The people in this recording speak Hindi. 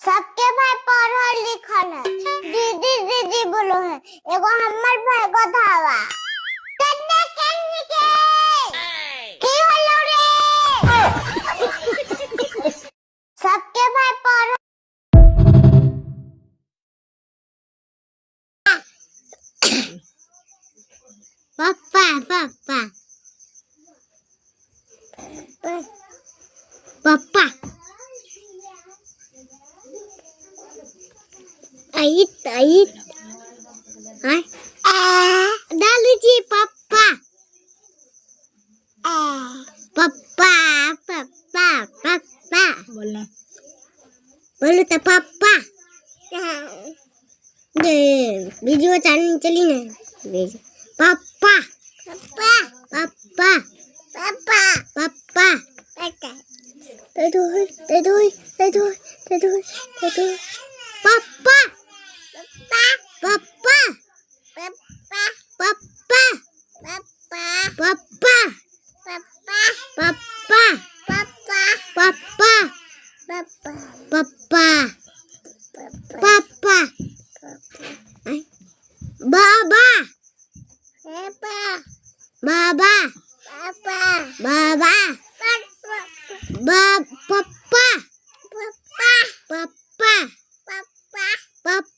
सबके भाई पढ़ल लिखल है, दीदी दीदी बोलो है, एगो हमर भाई गधावा। कन्ने कन्ने की होलो रे? सबके भाई पढ़ल पापा पापा पापा Ait, ait. Hai. Dalu ji papa. Papa, papa, papa. बोलना बोलो तो पापा। दे वीडियो चली ना वीडियो पापा पापा पापा पापा पापा दे दो पापा पापा पापा पापा पापा पापा पापा पापा पापा बाबा बाबा बाबा पापा पापा पापा